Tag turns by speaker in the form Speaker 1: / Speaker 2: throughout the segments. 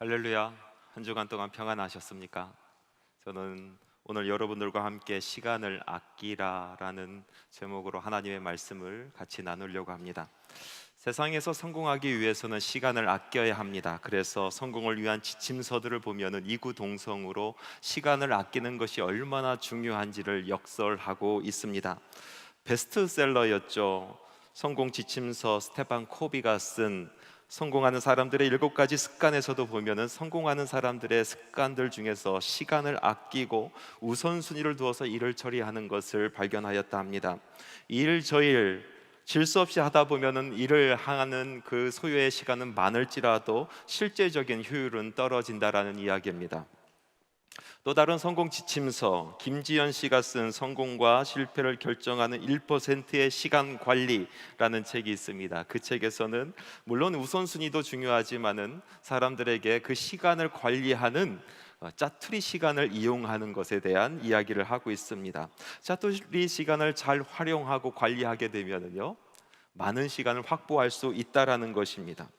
Speaker 1: 할렐루야. 한 주간 동안 평안하셨습니까? 저는 오늘 여러분들과 함께 시간을 아끼라라는 제목으로 하나님의 말씀을 같이 나누려고 합니다. 세상에서 성공하기 위해서는 시간을 아껴야 합니다. 그래서 성공을 위한 지침서들을 보면은 이구동성으로 시간을 아끼는 것이 얼마나 중요한지를 역설하고 있습니다. 베스트셀러였죠. 성공 지침서 스테판 코비가 쓴 성공하는 사람들의 7가지 습관에서도 보면은 성공하는 사람들의 습관들 중에서 시간을 아끼고 우선순위를 두어서 일을 처리하는 것을 발견하였다 합니다. 일 저일 질 수 없이 하다 보면은 일을 하는 그 소요의 시간은 많을지라도 실제적인 효율은 떨어진다라는 이야기입니다. 또 다른 성공 지침서, 김지연 씨가 쓴 성공과 실패를 결정하는 1%의 시간 관리라는 책이 있습니다. 그 책에서는 물론 우선순위도 중요하지만은 사람들에게 그 시간을 관리하는 짜투리 시간을 이용하는 것에 대한 이야기를 하고 있습니다. 짜투리 시간을 잘 활용하고 관리하게 되면은요, 많은 시간을 확보할 수 있다라는 것입니다.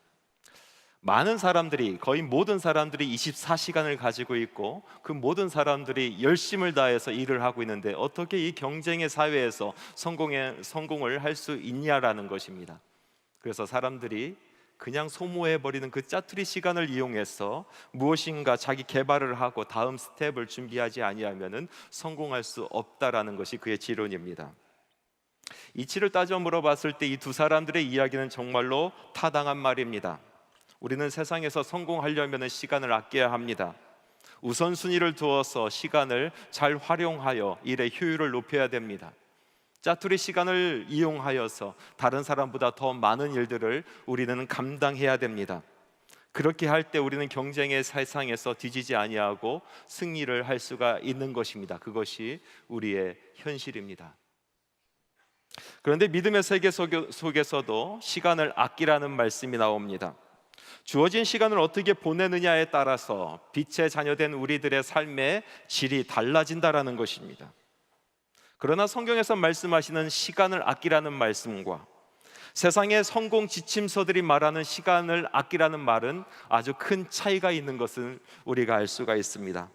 Speaker 1: 많은 사람들이, 거의 모든 사람들이 24시간을 가지고 있고 그 모든 사람들이 열심을 다해서 일을 하고 있는데 어떻게 이 경쟁의 사회에서 성공을 할 수 있냐라는 것입니다. 그래서 사람들이 그냥 소모해버리는 그 짜투리 시간을 이용해서 무엇인가 자기 개발을 하고 다음 스텝을 준비하지 아니하면은 성공할 수 없다라는 것이 그의 지론입니다. 이치를 따져 물어봤을 때 이 두 사람들의 이야기는 정말로 타당한 말입니다. 우리는 세상에서 성공하려면 시간을 아껴야 합니다. 우선순위를 두어서 시간을 잘 활용하여 일의 효율을 높여야 됩니다. 짜투리 시간을 이용하여서 다른 사람보다 더 많은 일들을 우리는 감당해야 됩니다. 그렇게 할 때 우리는 경쟁의 세상에서 뒤지지 아니하고 승리를 할 수가 있는 것입니다. 그것이 우리의 현실입니다. 그런데 믿음의 세계 속에서도 시간을 아끼라는 말씀이 나옵니다. 주어진 시간을 어떻게 보내느냐에 따라서 빛의 자녀된 우리들의 삶의 질이 달라진다라는 것입니다. 그러나 성경에서 말씀하시는 시간을 아끼라는 말씀과 세상의 성공 지침서들이 말하는 시간을 아끼라는 말은 아주 큰 차이가 있는 것을 우리가 알 수가 있습니다.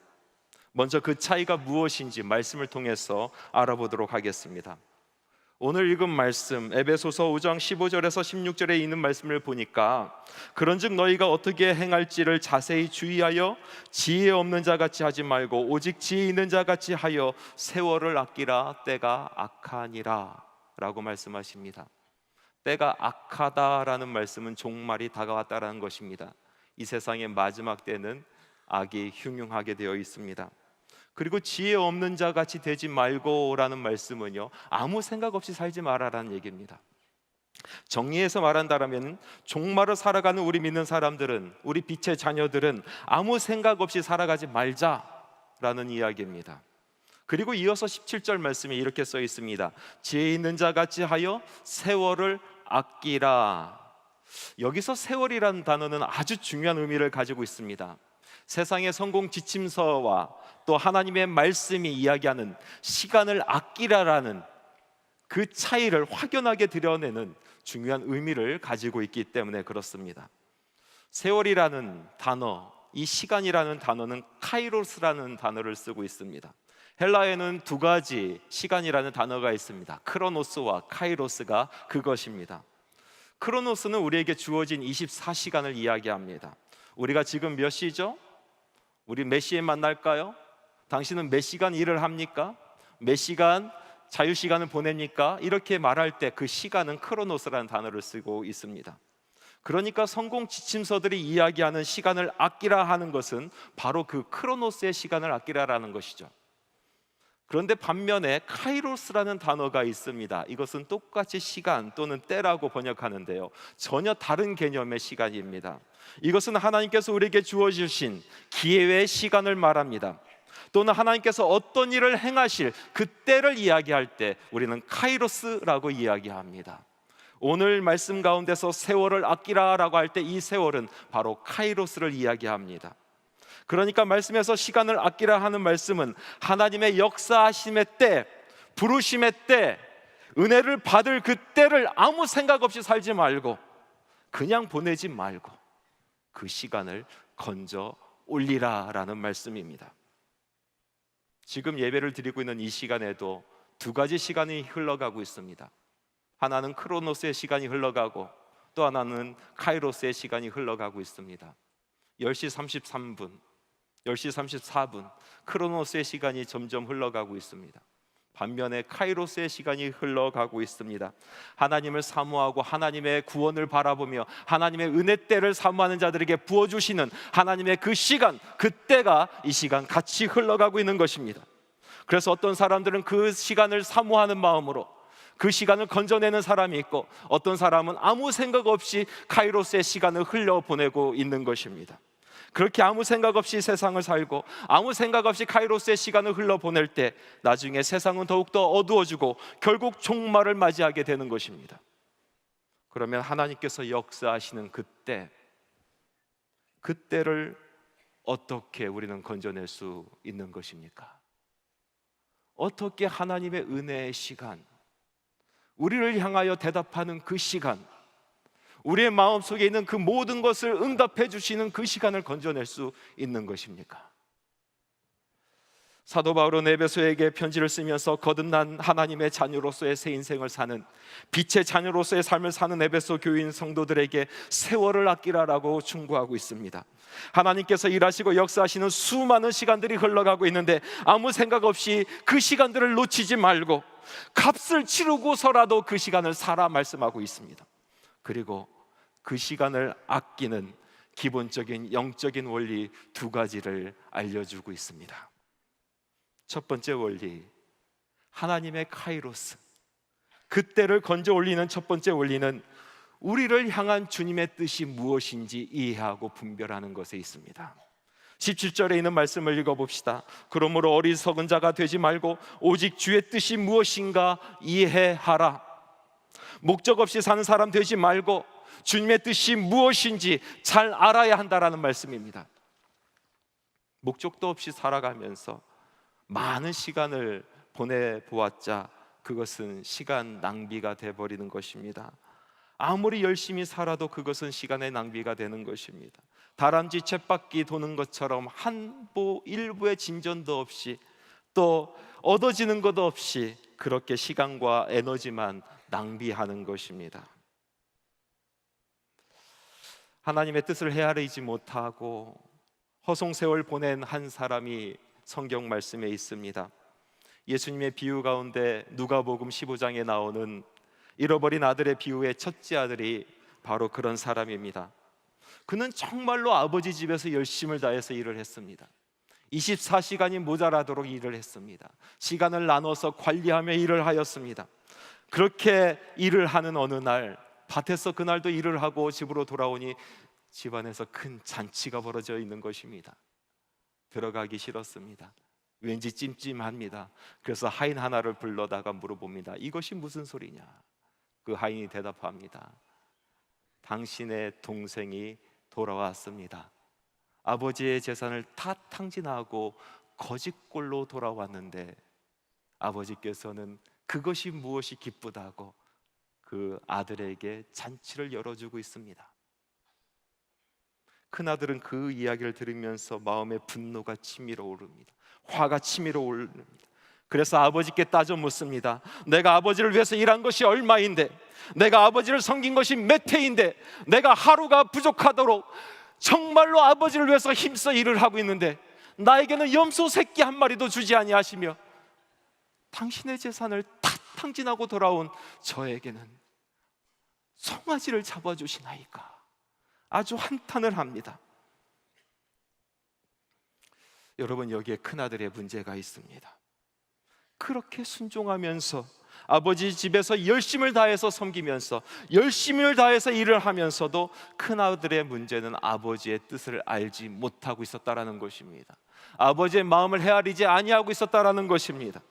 Speaker 1: 먼저 그 차이가 무엇인지 말씀을 통해서 알아보도록 하겠습니다. 오늘 읽은 말씀 에베소서 5장 15절에서 16절에 있는 말씀을 보니까 그런즉 너희가 어떻게 행할지를 자세히 주의하여 지혜 없는 자같이 하지 말고 오직 지혜 있는 자같이 하여 세월을 아끼라 때가 악하니라 라고 말씀하십니다. 때가 악하다라는 말씀은 종말이 다가왔다라는 것입니다. 이 세상의 마지막 때는 악이 흉흉하게 되어 있습니다. 그리고 지혜 없는 자 같이 되지 말고라는 말씀은요, 아무 생각 없이 살지 마라라는 얘기입니다. 정리해서 말한다면 종말을 살아가는 우리 믿는 사람들은, 우리 빛의 자녀들은 아무 생각 없이 살아가지 말자라는 이야기입니다. 그리고 이어서 17절 말씀에 이렇게 써 있습니다. 지혜 있는 자 같이 하여 세월을 아끼라. 여기서 세월이라는 단어는 아주 중요한 의미를 가지고 있습니다. 세상의 성공 지침서와 또 하나님의 말씀이 이야기하는 시간을 아끼라라는 그 차이를 확연하게 드러내는 중요한 의미를 가지고 있기 때문에 그렇습니다. 세월이라는 단어, 이 시간이라는 단어는 카이로스라는 단어를 쓰고 있습니다. 헬라에는 두 가지 시간이라는 단어가 있습니다. 크로노스와 카이로스가 그것입니다. 크로노스는 우리에게 주어진 24시간을 이야기합니다. 우리가 지금 몇 시죠? 우리 몇 시에 만날까요? 당신은 몇 시간 일을 합니까? 몇 시간 자유시간을 보냅니까? 이렇게 말할 때 그 시간은 크로노스라는 단어를 쓰고 있습니다. 그러니까 성공 지침서들이 이야기하는 시간을 아끼라 하는 것은 바로 그 크로노스의 시간을 아끼라라는 것이죠. 그런데 반면에 카이로스라는 단어가 있습니다. 이것은 똑같이 시간 또는 때라고 번역하는데요, 전혀 다른 개념의 시간입니다. 이것은 하나님께서 우리에게 주어주신 기회의 시간을 말합니다. 또는 하나님께서 어떤 일을 행하실 그 때를 이야기할 때 우리는 카이로스라고 이야기합니다. 오늘 말씀 가운데서 세월을 아끼라라고 할 때 이 세월은 바로 카이로스를 이야기합니다. 그러니까 말씀에서 시간을 아끼라 하는 말씀은 하나님의 역사하심의 때, 부르심의 때, 은혜를 받을 그 때를 아무 생각 없이 살지 말고 그냥 보내지 말고 그 시간을 건져 올리라라는 말씀입니다. 지금 예배를 드리고 있는 이 시간에도 두 가지 시간이 흘러가고 있습니다. 하나는 크로노스의 시간이 흘러가고 또 하나는 카이로스의 시간이 흘러가고 있습니다. 10시 33분, 10시 34분 크로노스의 시간이 점점 흘러가고 있습니다. 반면에 카이로스의 시간이 흘러가고 있습니다. 하나님을 사모하고 하나님의 구원을 바라보며 하나님의 은혜 때를 사모하는 자들에게 부어주시는 하나님의 그 시간, 그때가 이 시간 같이 흘러가고 있는 것입니다. 그래서 어떤 사람들은 그 시간을 사모하는 마음으로 그 시간을 건져내는 사람이 있고, 어떤 사람은 아무 생각 없이 카이로스의 시간을 흘려보내고 있는 것입니다. 그렇게 아무 생각 없이 세상을 살고 아무 생각 없이 카이로스의 시간을 흘러보낼 때 나중에 세상은 더욱더 어두워지고 결국 종말을 맞이하게 되는 것입니다. 그러면 하나님께서 역사하시는 그때를 어떻게 우리는 건져낼 수 있는 것입니까? 어떻게 하나님의 은혜의 시간, 우리를 향하여 대답하는 그 시간, 우리의 마음속에 있는 그 모든 것을 응답해 주시는 그 시간을 건져낼 수 있는 것입니까? 사도 바울은 에베소에게 편지를 쓰면서 거듭난 하나님의 자녀로서의 새 인생을 사는, 빛의 자녀로서의 삶을 사는 에베소 교인 성도들에게 세월을 아끼라라고 충고하고 있습니다. 하나님께서 일하시고 역사하시는 수많은 시간들이 흘러가고 있는데 아무 생각 없이 그 시간들을 놓치지 말고 값을 치르고서라도 그 시간을 살아 말씀하고 있습니다. 그리고 그 시간을 아끼는 기본적인 영적인 원리 두 가지를 알려주고 있습니다. 첫 번째 원리, 하나님의 카이로스, 그때를 건져 올리는 첫 번째 원리는 우리를 향한 주님의 뜻이 무엇인지 이해하고 분별하는 것에 있습니다. 17절에 있는 말씀을 읽어봅시다. 그러므로 어리석은 자가 되지 말고 오직 주의 뜻이 무엇인가 이해하라. 목적 없이 사는 사람 되지 말고 주님의 뜻이 무엇인지 잘 알아야 한다라는 말씀입니다. 목적도 없이 살아가면서 많은 시간을 보내보았자 그것은 시간 낭비가 돼버리는 것입니다. 아무리 열심히 살아도 그것은 시간의 낭비가 되는 것입니다. 다람쥐 쳇바퀴 도는 것처럼 일부의 진전도 없이 또 얻어지는 것도 없이 그렇게 시간과 에너지만 낭비하는 것입니다. 하나님의 뜻을 헤아리지 못하고 허송세월 보낸 한 사람이 성경 말씀에 있습니다. 예수님의 비유 가운데 누가복음 15장에 나오는 잃어버린 아들의 비유의 첫째 아들이 바로 그런 사람입니다. 그는 정말로 아버지 집에서 열심을 다해서 일을 했습니다. 24시간이 모자라도록 일을 했습니다. 시간을 나눠서 관리하며 일을 하였습니다. 그렇게 일을 하는 어느 날 밭에서 그날도 일을 하고 집으로 돌아오니 집안에서 큰 잔치가 벌어져 있는 것입니다. 들어가기 싫었습니다. 왠지 찜찜합니다. 그래서 하인 하나를 불러다가 물어봅니다. 이것이 무슨 소리냐? 그 하인이 대답합니다. 당신의 동생이 돌아왔습니다. 아버지의 재산을 다 탕진하고 거짓골로 돌아왔는데 아버지께서는 그것이 무엇이 기쁘다고 그 아들에게 잔치를 열어주고 있습니다. 큰아들은 그 이야기를 들으면서 마음에 분노가 치밀어 오릅니다. 화가 치밀어 오릅니다. 그래서 아버지께 따져 묻습니다. 내가 아버지를 위해서 일한 것이 얼마인데, 내가 아버지를 섬긴 것이 몇 해인데, 내가 하루가 부족하도록 정말로 아버지를 위해서 힘써 일을 하고 있는데 나에게는 염소 새끼 한 마리도 주지 아니하시며 당신의 재산을 다 탕진하고 돌아온 저에게는 송아지를 잡아주시나이까? 아주 한탄을 합니다. 여러분, 여기에 큰아들의 문제가 있습니다. 그렇게 순종하면서 아버지 집에서 열심을 다해서 섬기면서 열심을 다해서 일을 하면서도 큰아들의 문제는 아버지의 뜻을 알지 못하고 있었다라는 것입니다. 아버지의 마음을 헤아리지 아니하고 있었다라는 것입니다.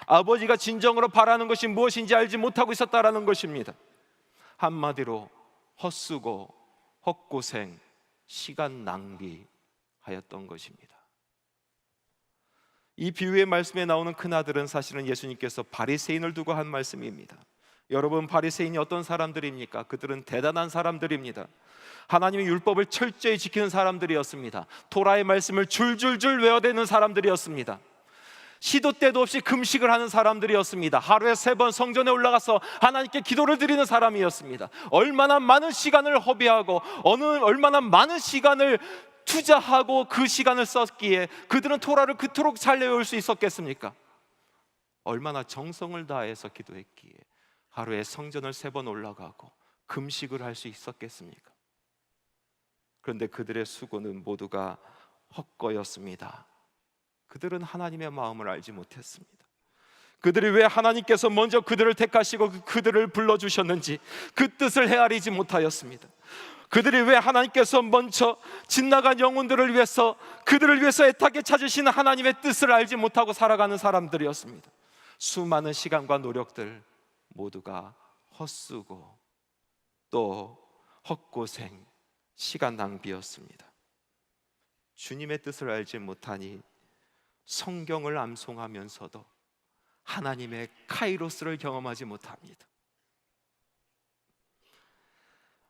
Speaker 1: 아버지가 진정으로 바라는 것이 무엇인지 알지 못하고 있었다라는 것입니다. 한마디로 헛수고 헛고생, 시간 낭비하였던 것입니다. 이 비유의 말씀에 나오는 큰아들은 사실은 예수님께서 바리새인을 두고 한 말씀입니다. 여러분, 바리새인이 어떤 사람들입니까? 그들은 대단한 사람들입니다. 하나님의 율법을 철저히 지키는 사람들이었습니다. 토라의 말씀을 줄줄줄 외워대는 사람들이었습니다. 시도 때도 없이 금식을 하는 사람들이었습니다. 하루에 3번 성전에 올라가서 하나님께 기도를 드리는 사람이었습니다. 얼마나 많은 시간을 허비하고 얼마나 많은 시간을 투자하고 그 시간을 썼기에 그들은 토라를 그토록 잘 외울 수 있었겠습니까? 얼마나 정성을 다해서 기도했기에 하루에 성전을 3번 올라가고 금식을 할 수 있었겠습니까? 그런데 그들의 수고는 모두가 헛거였습니다. 그들은 하나님의 마음을 알지 못했습니다. 그들이 왜 하나님께서 먼저 그들을 택하시고 그들을 불러주셨는지 그 뜻을 헤아리지 못하였습니다. 그들이 왜 하나님께서 먼저 지나간 영혼들을 위해서 그들을 위해서 애타게 찾으시는 하나님의 뜻을 알지 못하고 살아가는 사람들이었습니다. 수많은 시간과 노력들 모두가 헛수고 또 헛고생, 시간 낭비였습니다. 주님의 뜻을 알지 못하니 성경을 암송하면서도 하나님의 카이로스를 경험하지 못합니다.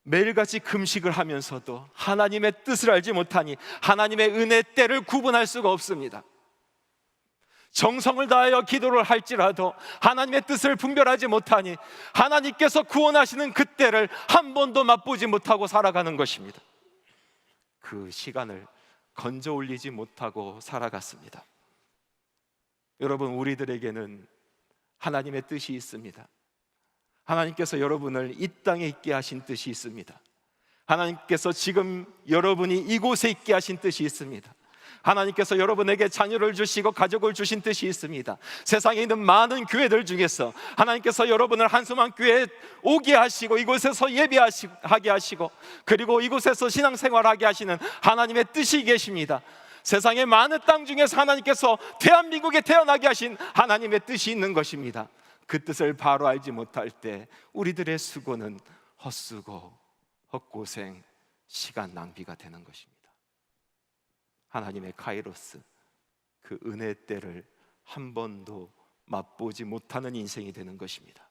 Speaker 1: 매일같이 금식을 하면서도 하나님의 뜻을 알지 못하니 하나님의 은혜 때를 구분할 수가 없습니다. 정성을 다하여 기도를 할지라도 하나님의 뜻을 분별하지 못하니 하나님께서 구원하시는 그 때를 한 번도 맛보지 못하고 살아가는 것입니다. 그 시간을 건져 올리지 못하고 살아갔습니다. 여러분, 우리들에게는 하나님의 뜻이 있습니다. 하나님께서 여러분을 이 땅에 있게 하신 뜻이 있습니다. 하나님께서 지금 여러분이 이곳에 있게 하신 뜻이 있습니다. 하나님께서 여러분에게 자녀를 주시고 가족을 주신 뜻이 있습니다. 세상에 있는 많은 교회들 중에서 하나님께서 여러분을 한수만 교회에 오게 하시고 이곳에서 예배하게 하시고 그리고 이곳에서 신앙생활하게 하시는 하나님의 뜻이 계십니다. 세상의 많은 땅 중에서 하나님께서 대한민국에 태어나게 하신 하나님의 뜻이 있는 것입니다. 그 뜻을 바로 알지 못할 때 우리들의 수고는 헛수고 헛고생, 시간 낭비가 되는 것입니다. 하나님의 카이로스, 그 은혜 때를 한 번도 맛보지 못하는 인생이 되는 것입니다.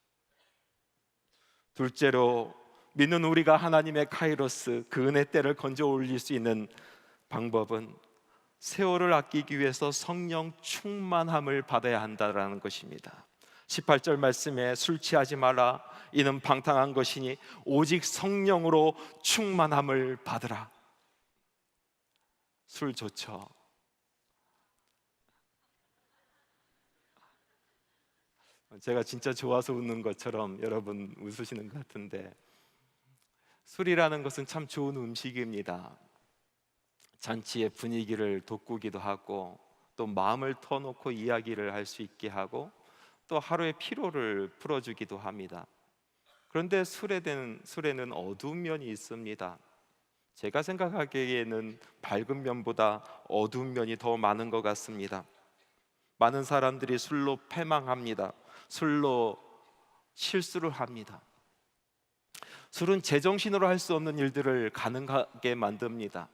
Speaker 1: 둘째로, 믿는 우리가 하나님의 카이로스, 그 은혜 때를 건져 올릴 수 있는 방법은 세월을 아끼기 위해서 성령 충만함을 받아야 한다라는 것입니다. 18절 말씀에 술 취하지 마라, 이는 방탕한 것이니 오직 성령으로 충만함을 받으라. 술 좋죠. 제가 진짜 좋아서 웃는 것처럼 여러분 웃으시는 것 같은데, 술이라는 것은 참 좋은 음식입니다. 잔치의 분위기를 돋구기도 하고 또 마음을 터놓고 이야기를 할 수 있게 하고 또 하루의 피로를 풀어주기도 합니다. 그런데 술에는 어두운 면이 있습니다. 제가 생각하기에는 밝은 면보다 어두운 면이 더 많은 것 같습니다. 많은 사람들이 술로 패망합니다. 술로 실수를 합니다. 술은 제정신으로 할 수 없는 일들을 가능하게 만듭니다.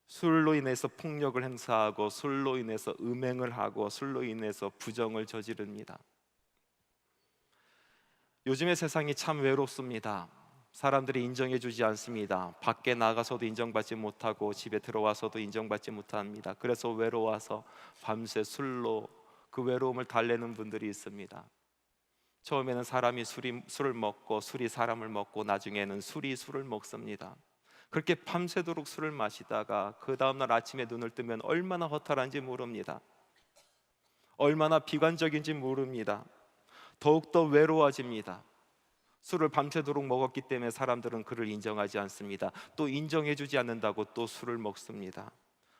Speaker 1: 술로 인해서 폭력을 행사하고 술로 인해서 음행을 하고 술로 인해서 부정을 저지릅니다. 요즘의 세상이 참 외롭습니다. 사람들이 인정해주지 않습니다. 밖에 나가서도 인정받지 못하고 집에 들어와서도 인정받지 못합니다. 그래서 외로워서 밤새 술로 그 외로움을 달래는 분들이 있습니다. 처음에는 사람이 술을 먹고 술이 사람을 먹고 나중에는 술이 술을 먹습니다. 그렇게 밤새도록 술을 마시다가 그 다음날 아침에 눈을 뜨면 얼마나 허탈한지 모릅니다. 얼마나 비관적인지 모릅니다. 더욱더 외로워집니다. 술을 밤새도록 먹었기 때문에 사람들은 그를 인정하지 않습니다. 또 인정해주지 않는다고 또 술을 먹습니다.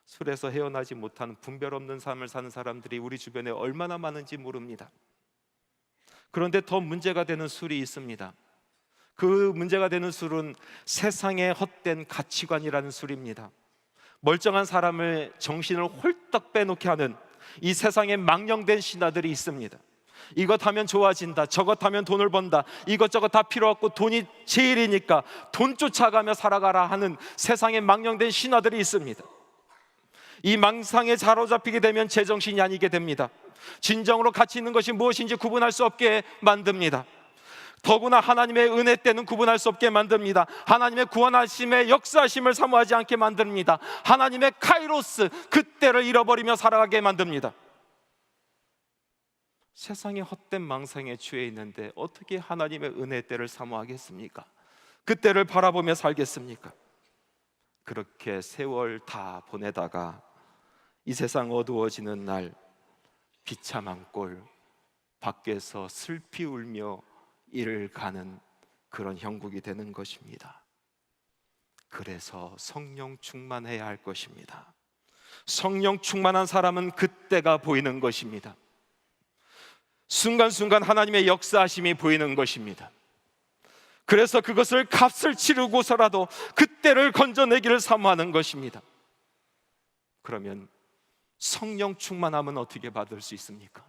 Speaker 1: 술에서 헤어나지 못하는 분별 없는 삶을 사는 사람들이 우리 주변에 얼마나 많은지 모릅니다. 그런데 더 문제가 되는 술이 있습니다. 그 문제가 되는 술은 세상의 헛된 가치관이라는 술입니다. 멀쩡한 사람을 정신을 홀딱 빼놓게 하는 이 세상에 망령된 신화들이 있습니다. 이것 하면 좋아진다, 저것 하면 돈을 번다, 이것저것 다 필요 없고 돈이 제일이니까 돈 쫓아가며 살아가라 하는 세상에 망령된 신화들이 있습니다. 이 망상에 사로잡히게 되면 제정신이 아니게 됩니다. 진정으로 가치 있는 것이 무엇인지 구분할 수 없게 만듭니다. 더구나 하나님의 은혜 때는 구분할 수 없게 만듭니다. 하나님의 구원하심의 역사하심을 사모하지 않게 만듭니다. 하나님의 카이로스, 그때를 잃어버리며 살아가게 만듭니다. 세상의 헛된 망상에 취해 있는데 어떻게 하나님의 은혜 때를 사모하겠습니까? 그때를 바라보며 살겠습니까? 그렇게 세월 다 보내다가 이 세상 어두워지는 날 비참한 꼴, 밖에서 슬피 울며 일을 가는 그런 형국이 되는 것입니다. 그래서 성령 충만해야 할 것입니다. 성령 충만한 사람은 그때가 보이는 것입니다. 순간순간 하나님의 역사하심이 보이는 것입니다. 그래서 그것을 값을 치르고서라도 그때를 건져내기를 사모하는 것입니다. 그러면 성령 충만함은 어떻게 받을 수 있습니까?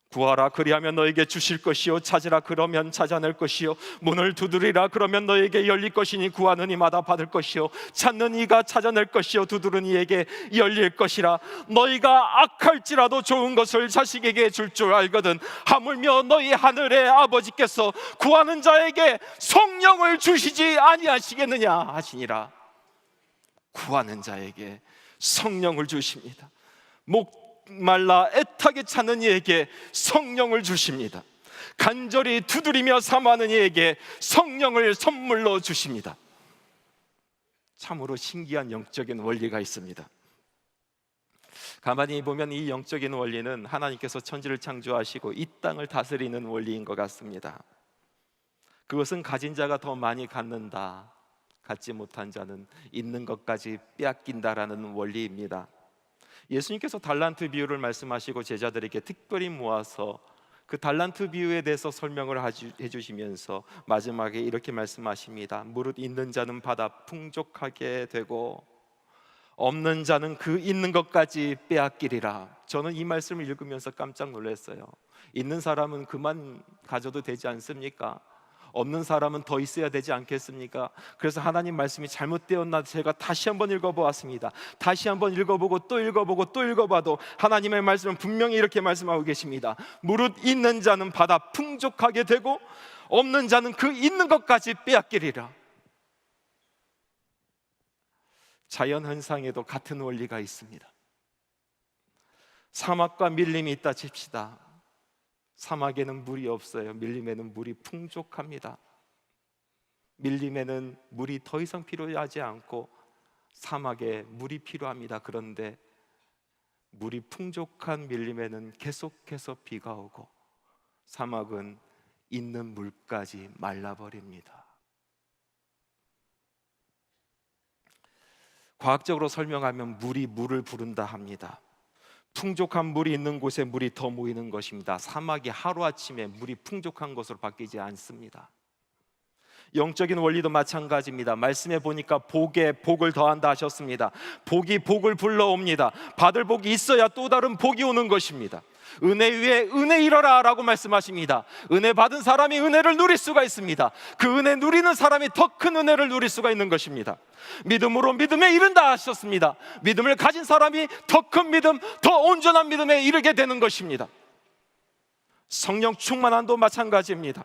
Speaker 1: 구하라 그리하면 너에게 주실 것이요, 찾으라 그러면 찾아낼 것이요, 문을 두드리라 그러면 너에게 열릴 것이니 구하는 이마다 받을 것이요, 찾는 이가 찾아낼 것이요, 두드리는 이에게 열릴 것이라. 너희가 악할지라도 좋은 것을 자식에게 줄 줄 알거든 하물며 너희 하늘의 아버지께서 구하는 자에게 성령을 주시지 아니하시겠느냐 하시니라. 구하는 자에게 성령을 주십니다. 목말라 애타게 찾는 이에게 성령을 주십니다. 간절히 두드리며 사모하는 이에게 성령을 선물로 주십니다. 참으로 신기한 영적인 원리가 있습니다. 가만히 보면 이 영적인 원리는 하나님께서 천지를 창조하시고 이 땅을 다스리는 원리인 것 같습니다. 그것은 가진 자가 더 많이 갖는다, 갖지 못한 자는 있는 것까지 빼앗긴다라는 원리입니다. 예수님께서 달란트 비유를 말씀하시고 제자들에게 특별히 모아서 그 달란트 비유에 대해서 설명을 해주시면서 마지막에 이렇게 말씀하십니다. 무릇 있는 자는 받아 풍족하게 되고 없는 자는 그 있는 것까지 빼앗기리라. 저는 이 말씀을 읽으면서 깜짝 놀랐어요. 있는 사람은 그만 가져도 되지 않습니까? 없는 사람은 더 있어야 되지 않겠습니까? 그래서 하나님 말씀이 잘못되었나 제가 다시 한번 읽어보았습니다. 다시 한번 읽어보고 또 읽어보고 또 읽어봐도 하나님의 말씀은 분명히 이렇게 말씀하고 계십니다. 무릇 있는 자는 받아 풍족하게 되고 없는 자는 그 있는 것까지 빼앗기리라. 자연 현상에도 같은 원리가 있습니다. 사막과 밀림이 있다 칩시다. 사막에는 물이 없어요. 밀림에는 물이 풍족합니다. 밀림에는 물이 더 이상 필요하지 않고 사막에 물이 필요합니다. 그런데 물이 풍족한 밀림에는 계속해서 비가 오고 사막은 있는 물까지 말라버립니다. 과학적으로 설명하면 물이 물을 부른다 합니다. 풍족한 물이 있는 곳에 물이 더 모이는 것입니다. 사막이 하루아침에 물이 풍족한 것으로 바뀌지 않습니다. 영적인 원리도 마찬가지입니다. 말씀해 보니까 복에 복을 더한다 하셨습니다. 복이 복을 불러옵니다. 받을 복이 있어야 또 다른 복이 오는 것입니다. 은혜 위에 은혜 이뤄라 라고 말씀하십니다. 은혜 받은 사람이 은혜를 누릴 수가 있습니다. 그 은혜 누리는 사람이 더 큰 은혜를 누릴 수가 있는 것입니다. 믿음으로 믿음에 이른다 하셨습니다. 믿음을 가진 사람이 더 큰 믿음, 더 온전한 믿음에 이르게 되는 것입니다. 성령 충만함도 마찬가지입니다.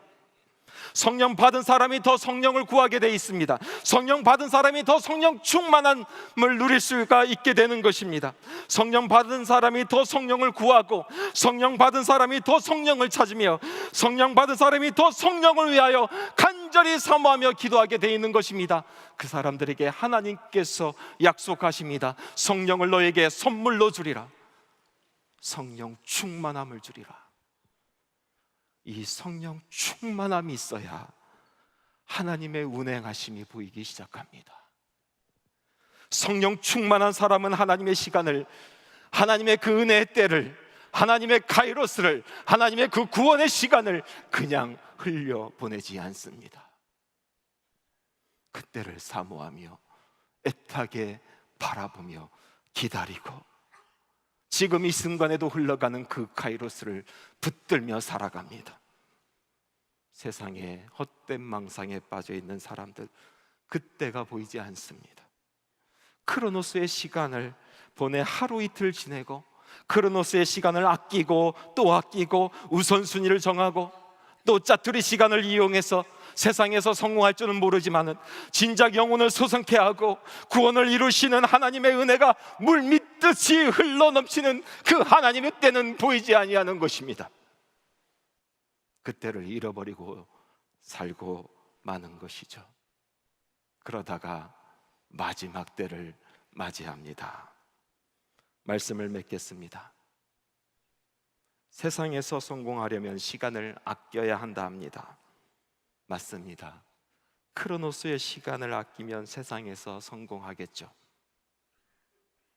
Speaker 1: 성령 받은 사람이 더 성령을 구하게 돼 있습니다. 성령 받은 사람이 더 성령 충만함을 누릴 수가 있게 되는 것입니다. 성령 받은 사람이 더 성령을 구하고 성령 받은 사람이 더 성령을 찾으며 성령 받은 사람이 더 성령을 위하여 간절히 사모하며 기도하게 돼 있는 것입니다. 그 사람들에게 하나님께서 약속하십니다. 성령을 너에게 선물로 주리라. 성령 충만함을 주리라. 이 성령 충만함이 있어야 하나님의 운행하심이 보이기 시작합니다. 성령 충만한 사람은 하나님의 시간을, 하나님의 그 은혜의 때를, 하나님의 카이로스를, 하나님의 그 구원의 시간을 그냥 흘려보내지 않습니다. 그때를 사모하며 애타게 바라보며 기다리고 지금 이 순간에도 흘러가는 그 카이로스를 붙들며 살아갑니다. 세상에 헛된 망상에 빠져있는 사람들, 그때가 보이지 않습니다. 크로노스의 시간을 보내 하루 이틀 지내고 크로노스의 시간을 아끼고 또 아끼고 우선순위를 정하고 또 짜투리 시간을 이용해서 세상에서 성공할 줄은 모르지만은 진작 영혼을 소성케 하고 구원을 이루시는 하나님의 은혜가 물 밑듯이 흘러넘치는 그 하나님의 때는 보이지 아니하는 것입니다. 그때를 잃어버리고 살고 마는 것이죠. 그러다가 마지막 때를 맞이합니다. 말씀을 맺겠습니다. 세상에서 성공하려면 시간을 아껴야 한다 합니다. 맞습니다. 크로노스의 시간을 아끼면 세상에서 성공하겠죠.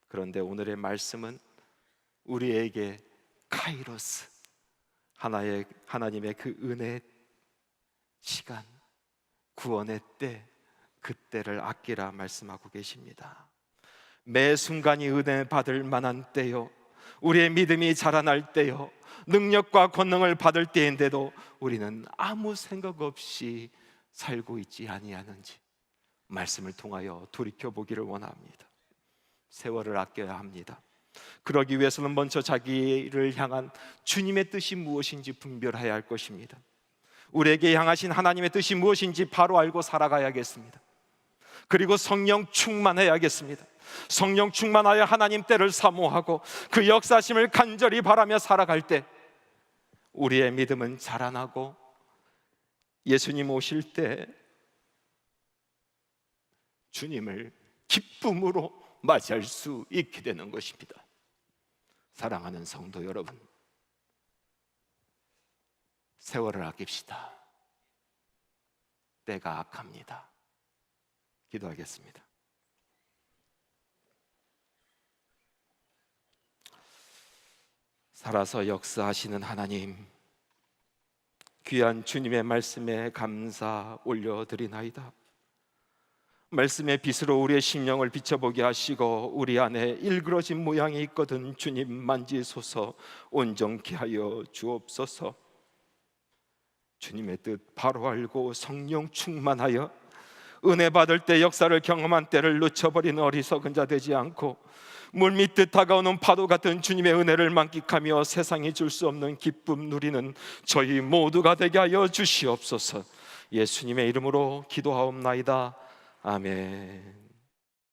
Speaker 1: 그런데 오늘의 말씀은 우리에게 카이로스, 하나님의 그 은혜의 시간, 구원의 때, 그때를 아끼라 말씀하고 계십니다. 매 순간이 은혜 받을 만한 때요, 우리의 믿음이 자라날 때요, 능력과 권능을 받을 때인데도 우리는 아무 생각 없이 살고 있지 아니하는지 말씀을 통하여 돌이켜보기를 원합니다. 세월을 아껴야 합니다. 그러기 위해서는 먼저 자기를 향한 주님의 뜻이 무엇인지 분별해야 할 것입니다. 우리에게 향하신 하나님의 뜻이 무엇인지 바로 알고 살아가야겠습니다. 그리고 성령 충만해야겠습니다. 성령 충만하여 하나님 때를 사모하고 그 역사심을 간절히 바라며 살아갈 때 우리의 믿음은 자라나고 예수님 오실 때 주님을 기쁨으로 맞이할 수 있게 되는 것입니다. 사랑하는 성도 여러분, 세월을 아낍시다. 때가 악합니다. 기도하겠습니다. 살아서 역사하시는 하나님, 귀한 주님의 말씀에 감사 올려드리나이다. 말씀의 빛으로 우리의 심령을 비춰보게 하시고 우리 안에 일그러진 모양이 있거든 주님 만지소서, 온전케 하여 주옵소서. 주님의 뜻 바로 알고 성령 충만하여 은혜 받을 때 역사를 경험한 때를 놓쳐버린 어리석은 자 되지 않고 물밑듯 다가오는 파도 같은 주님의 은혜를 만끽하며 세상이 줄 수 없는 기쁨 누리는 저희 모두가 되게 하여 주시옵소서. 예수님의 이름으로 기도하옵나이다. 아멘.